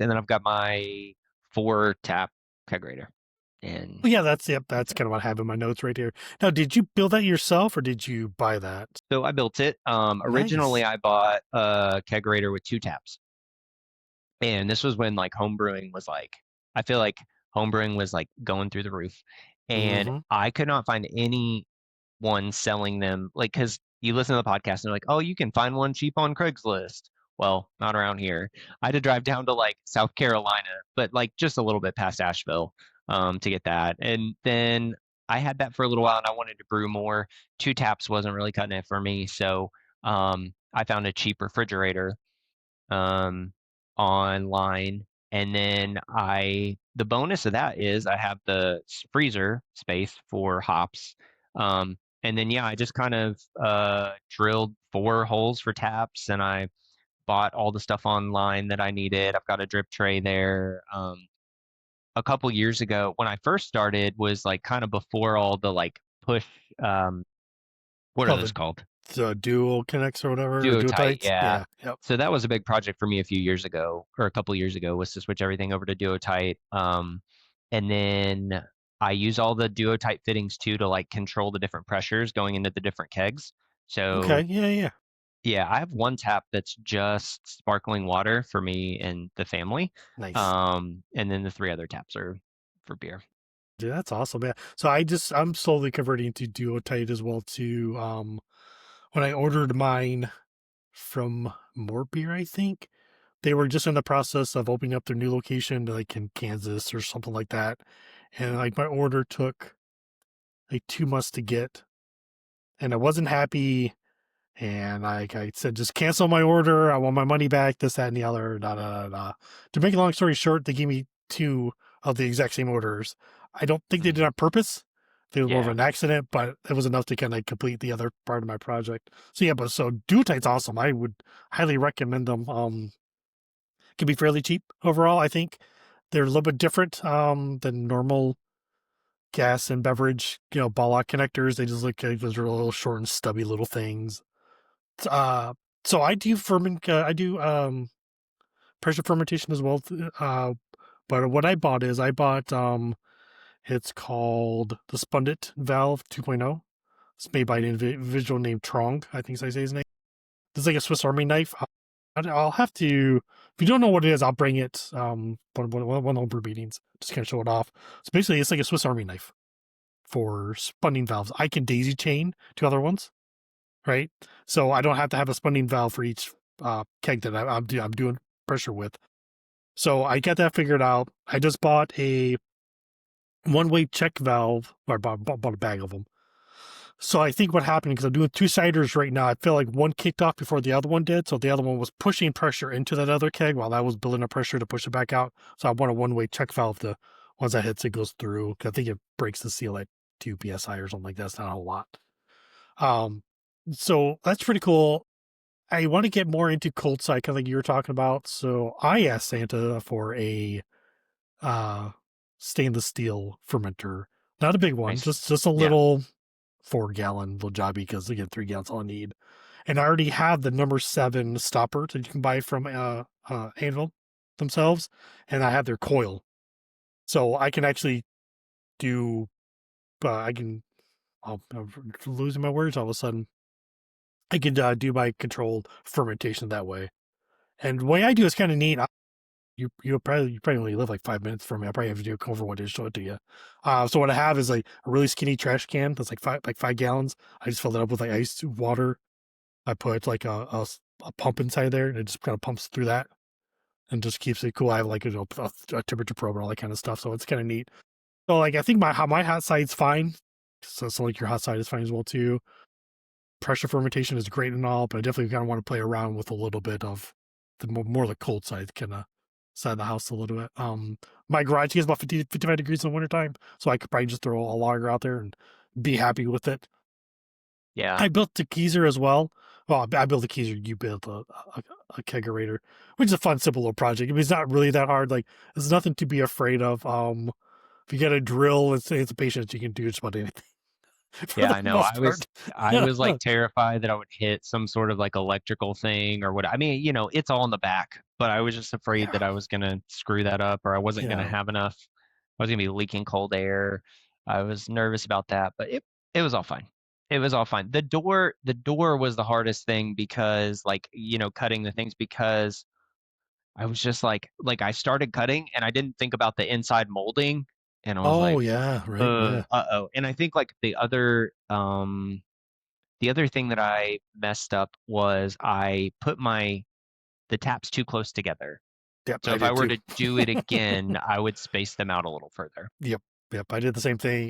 and then I've got my 4-tap kegerator. And Well, yeah, that's that's that's it. kind of what I have in my notes right here. Now, did you build that yourself or did you buy that? So I built it. Originally, Nice. I bought a kegerator with 2 taps, and this was when like homebrewing was like, I feel like homebrewing was like going through the roof, and Mm-hmm. I could not find anyone selling them. Like, because you listen to the podcast and they're like, oh, you can find one cheap on Craigslist. Well, not around here. I had to drive down to like South Carolina, but like just a little bit past Asheville, to get that. And then I had that for a little while, and I wanted to brew more. 2 taps wasn't really cutting it for me, so I found a cheap refrigerator um, online. And then the bonus of that is I have the freezer space for hops. And then, yeah, I just kind of drilled 4 holes for taps, and I bought all the stuff online that I needed. I've got a drip tray there. A couple years ago, when I first started, was like kind of before all the like push, um, what are Oh, those called? the dual connects or whatever, or Duotight, duotights. yeah. Yeah. Yep. So that was a big project for me a few years ago, or a couple years ago, was to switch everything over to Duotight. And then I use all the Duotight fittings too to like control the different pressures going into the different kegs. Okay. So Yeah. Yeah. yeah, I have 1 tap that's just sparkling water for me and the family. Nice. And then the 3 other taps are for beer. Dude, that's awesome. Yeah. So I'm slowly converting to duotite as well too. When I ordered mine from More Beer, I think they were just in the process of opening up their new location, like in Kansas or something like that. And like my order took like 2 months to get, and I wasn't happy. And I said, just cancel my order. I want my money back. This, that, and the other. Da da da da. To make a long story short, they gave me two of the exact same orders. I don't think they did it Mhm. on purpose. It was more of Yeah, an accident, but it was enough to kind of complete the other part of my project. So yeah, but so Duotite's awesome. I would highly recommend them. Can be fairly cheap overall. I think they're a little bit different than normal gas and beverage, ball lock connectors. They just look like those little short and stubby little things. Uh, so I do I do pressure fermentation as well. But what I bought is I bought it's called the Spundit Valve 2.0. It's made by an individual named Trong. I think I say his name. It's like a Swiss Army knife. I'll have to. If you don't know what it is, I'll bring it. One of the meetings, just kind of show it off. So basically, it's like a Swiss Army knife for spunding valves. I can daisy chain to other ones, right? So I don't have to have a spunding valve for each keg that I'm doing pressure with. So I got that figured out. I just bought a one-way check valve, or bought a bag of them. So I think what happened, because I'm doing 2 ciders right now, I feel like one kicked off before the other one did. So the other one was pushing pressure into that other keg while I was building up pressure to push it back out. So I want a one-way check valve to, once that hits, it goes through. I think it breaks the seal at 2 psi or something like that. That's not a whole lot. Um, so that's pretty cool. I want to get more into cold side, kind of like you were talking about. So I asked Santa for a uh, stainless steel fermenter, not a big one, nice. just a Yeah. little 4 gallon little jobby, because again 3 gallons all I need. And I already have the number 7 stopper that you can buy from Anvil themselves, and I have their coil, so I can actually do. I can. I'm losing my words all of a sudden. I can do my controlled fermentation that way. And the way I do is kind of neat. You probably only live like 5 minutes from me. I probably have to do a cover one to show it to you. So what I have is like a really skinny trash can that's like 5 gallons. I just fill it up with like ice water. I put like a pump inside there, and it just kind of pumps through that and just keeps it cool. I have like a temperature probe and all that kind of stuff, so it's kind of neat. So like I think my hot side's fine. So like your hot side is fine as well too. Pressure fermentation is great and all, but I definitely kind of want to play around with a little bit of the more the cold side, kind of side of the house a little bit. My garage gets about 55 degrees in the wintertime, so I could probably just throw a logger out there and be happy with it. Yeah. I built the Keezer as well. Well, I built a Keezer, you built a Kegerator, which is a fun, simple little project. I mean, it's not really that hard. Like, there's nothing to be afraid of. If you get a drill and it's a patience, you can do just about anything. for Yeah, the I know. most part. I was like terrified that I would hit some sort of like electrical thing or what. I mean, it's all in the back, but I was just afraid Yeah, that I was gonna screw that up or I wasn't gonna yeah. have enough. I was gonna be leaking cold air. I was nervous about that, but it was all fine. It was all fine. The door was the hardest thing because like, cutting the things because I was just like I started cutting and I didn't think about the inside molding and I was Oh like, yeah, right, yeah. uh-oh. And I think like the other thing that I messed up was I put the taps too close together. Yep, So I if I did were too. to do it again, I would space them out a little further. Yep, yep. I did the same thing.